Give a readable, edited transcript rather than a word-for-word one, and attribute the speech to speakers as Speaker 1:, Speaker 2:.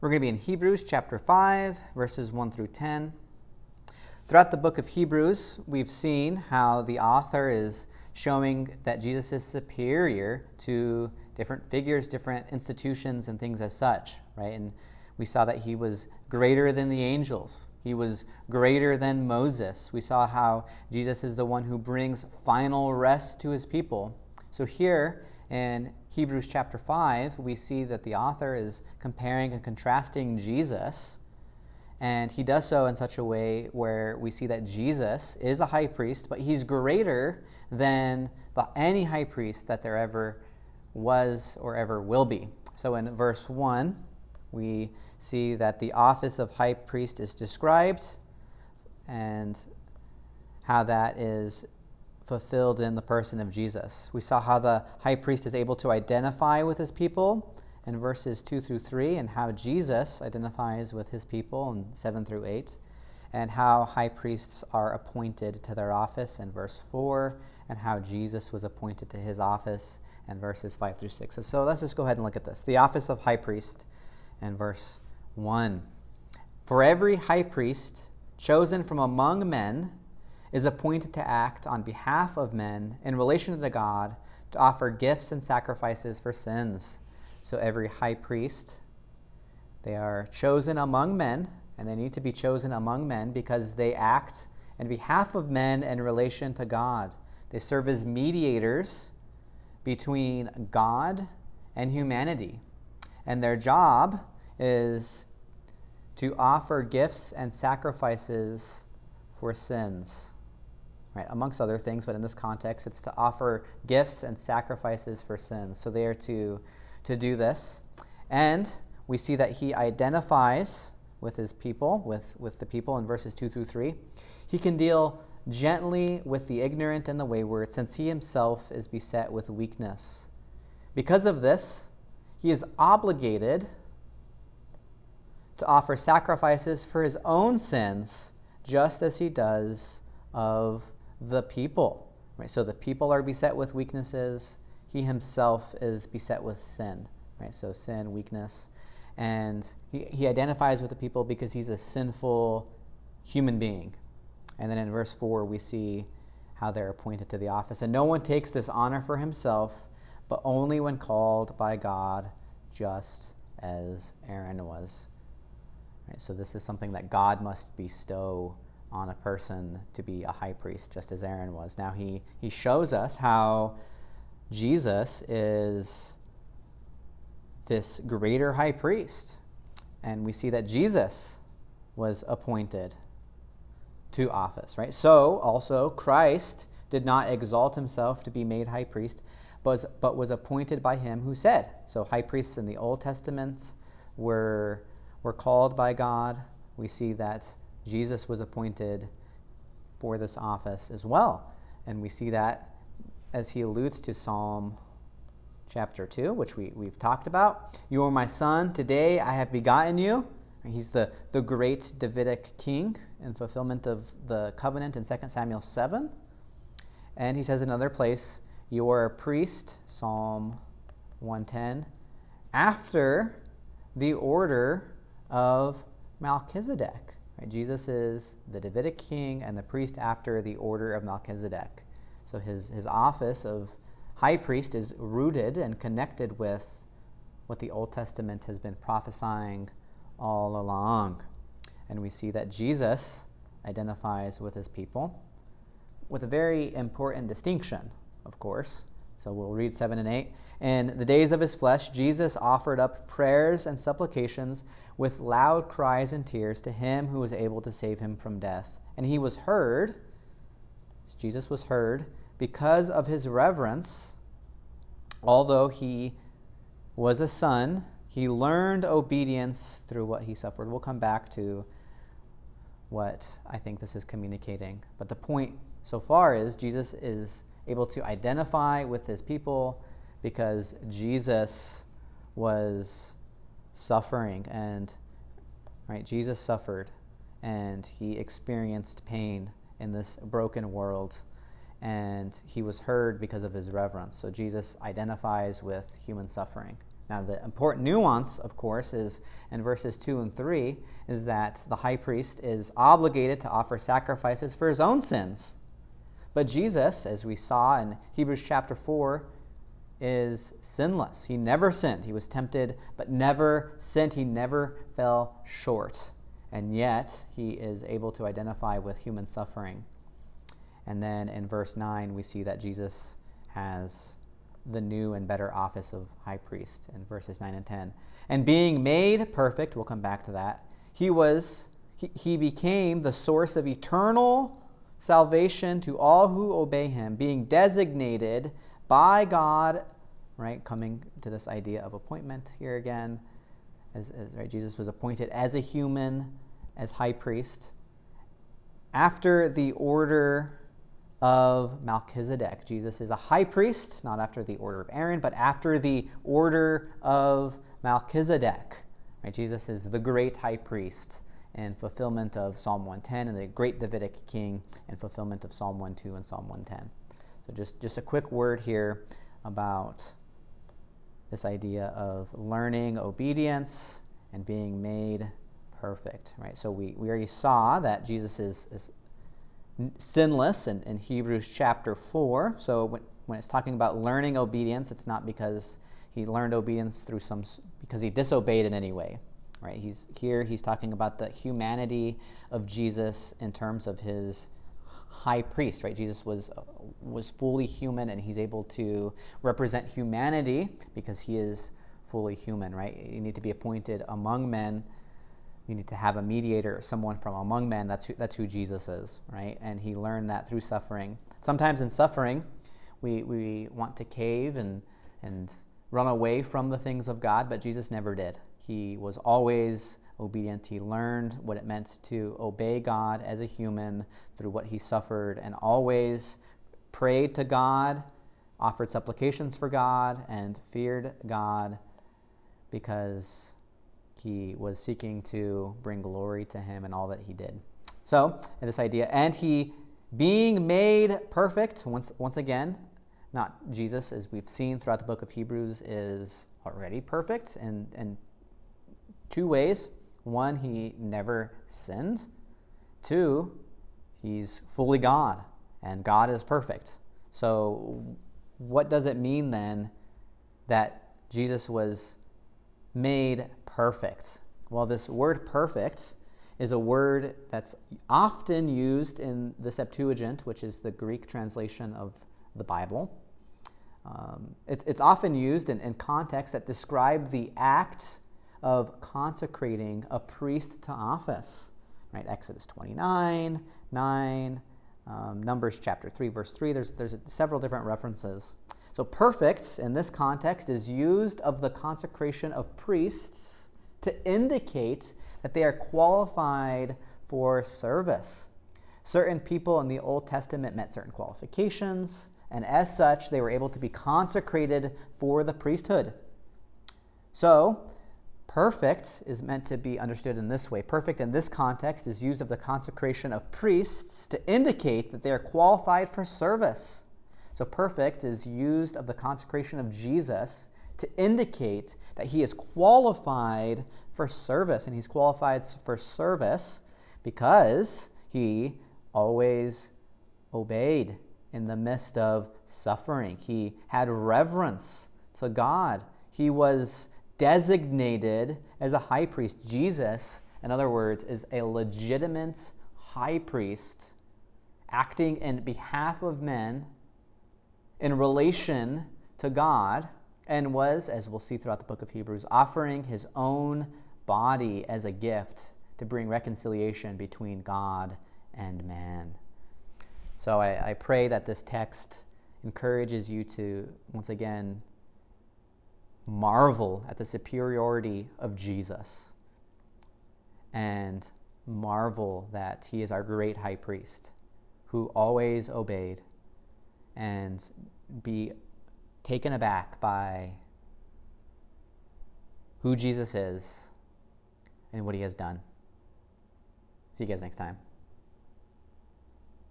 Speaker 1: We're going to be in Hebrews chapter 5, verses 1 through 10. Throughout the book of Hebrews, we've seen how the author is showing that Jesus is superior to different figures, different institutions, and things as such, right? And we saw that he was greater than the angels. He was greater than Moses. We saw how Jesus is the one who brings final rest to his people. So here in Hebrews chapter 5, we see that the author is comparing and contrasting Jesus, and he does so in such a way where we see that Jesus is a high priest, but he's greater than any high priest that there ever was or ever will be. So in verse 1, we see that the office of high priest is described and how that is fulfilled in the person of Jesus. We saw how the high priest is able to identify with his people in verses 2 through 3, and how Jesus identifies with his people in 7 through 8, and how high priests are appointed to their office in verse 4, and how Jesus was appointed to his office in verses 5 through 6. And so let's just go ahead and look at this. The office of high priest in verse 1. For every high priest chosen from among men is appointed to act on behalf of men in relation to God, to offer gifts and sacrifices for sins. So every high priest, they are chosen among men, and they need to be chosen among men because they act on behalf of men in relation to God. They serve as mediators between God and humanity. And their job is to offer gifts and sacrifices for sins. Right, amongst other things, but in this context, it's to offer gifts and sacrifices for sins. So they are to do this. And we see that he identifies with his people, with the people in verses 2 through 3. He can deal gently with the ignorant and the wayward, since he himself is beset with weakness. Because of this, he is obligated to offer sacrifices for his own sins, just as he does of the people. Right? So the people are beset with weaknesses. He himself is beset with sin. Right? So sin, weakness. And he identifies with the people because he's a sinful human being. And then in verse 4, we see how they're appointed to the office. And no one takes this honor for himself, but only when called by God, just as Aaron was. Right? So this is something that God must bestow on a person to be a high priest, just as Aaron was. Now he shows us how Jesus is this greater high priest. And we see that Jesus was appointed to office, right? So also Christ did not exalt himself to be made high priest, but was appointed by him who said. So high priests in the Old Testament were called by God. We see that Jesus was appointed for this office as well. And we see that as he alludes to Psalm chapter 2, which we've talked about. You are my son, today I have begotten you. And he's the great Davidic king in fulfillment of the covenant in 2 Samuel 7. And he says in another place, you are a priest, Psalm 110, after the order of Melchizedek. Jesus is the Davidic king and the priest after the order of Melchizedek. So his office of high priest is rooted and connected with what the Old Testament has been prophesying all along. And we see that Jesus identifies with his people with a very important distinction, of course. So we'll read 7 and 8. In the days of his flesh, Jesus offered up prayers and supplications with loud cries and tears to him who was able to save him from death. And he was heard, Jesus was heard, because of his reverence. Although he was a son, he learned obedience through what he suffered. We'll come back to what I think this is communicating. But the point so far is Jesus is able to identify with his people because Jesus was suffering, and Jesus suffered and he experienced pain in this broken world, and he was heard because of his reverence. So Jesus identifies with human suffering. Now, the important nuance, of course, is in verses 2 and 3, is that the high priest is obligated to offer sacrifices for his own sins. But Jesus, as we saw in Hebrews chapter 4, is sinless. He never sinned. He was tempted, but never sinned. He never fell short. And yet, he is able to identify with human suffering. And then in verse 9, we see that Jesus has the new and better office of high priest in verses 9 and 10. And being made perfect, we'll come back to that, he became the source of eternal salvation to all who obey him, being designated by God, right, coming to this idea of appointment here again, as right, Jesus was appointed as a human, as high priest, after the order of Melchizedek. Jesus is a high priest, not after the order of Aaron, but after the order of Melchizedek. Right? Jesus is the great high priest in fulfillment of Psalm 110, and the great Davidic king in fulfillment of Psalm 1:2 and Psalm 110. So just a quick word here about this idea of learning obedience and being made perfect. Right? So we already saw that Jesus is sinless in Hebrews chapter 4. So when it's talking about learning obedience, it's not because he learned obedience because he disobeyed in any way. Right? He's talking about the humanity of Jesus in terms of his high priest. Right? Jesus was fully human, and he's able to represent humanity because he is fully human. Right? You need to be appointed among men. You need to have a mediator, someone from among men. That's who Jesus is, right? And he learned that through suffering. Sometimes in suffering, we want to cave and run away from the things of God, but Jesus never did. He was always obedient. He learned what it meant to obey God as a human through what he suffered, and always prayed to God, offered supplications for God, and feared God because he was seeking to bring glory to him in all that he did. So, this idea, and he being made perfect, once again, not Jesus, as we've seen throughout the book of Hebrews, is already perfect in two ways. One, he never sinned. Two, he's fully God, and God is perfect. So, what does it mean then that Jesus was made perfect? Well, this word perfect is a word that's often used in the Septuagint, which is the Greek translation of the Bible. It's often used in contexts that describe the act of consecrating a priest to office. Right? Exodus 29, 9, Numbers chapter 3, verse 3. There's several different references. So perfect in this context is used of the consecration of priests to indicate that they are qualified for service. Certain people in the Old Testament met certain qualifications, and as such, they were able to be consecrated for the priesthood. So, perfect is meant to be understood in this way. Perfect in this context is used of the consecration of priests to indicate that they are qualified for service. So perfect is used of the consecration of Jesus to indicate that he is qualified for service. And he's qualified for service because he always obeyed in the midst of suffering. He had reverence to God. He was designated as a high priest. Jesus, in other words, is a legitimate high priest acting in behalf of men in relation to God, and was, as we'll see throughout the book of Hebrews, offering his own body as a gift to bring reconciliation between God and man. So I pray that this text encourages you to, once again, marvel at the superiority of Jesus and marvel that he is our great high priest who always obeyed, and be taken aback by who Jesus is and what he has done. See you guys next time.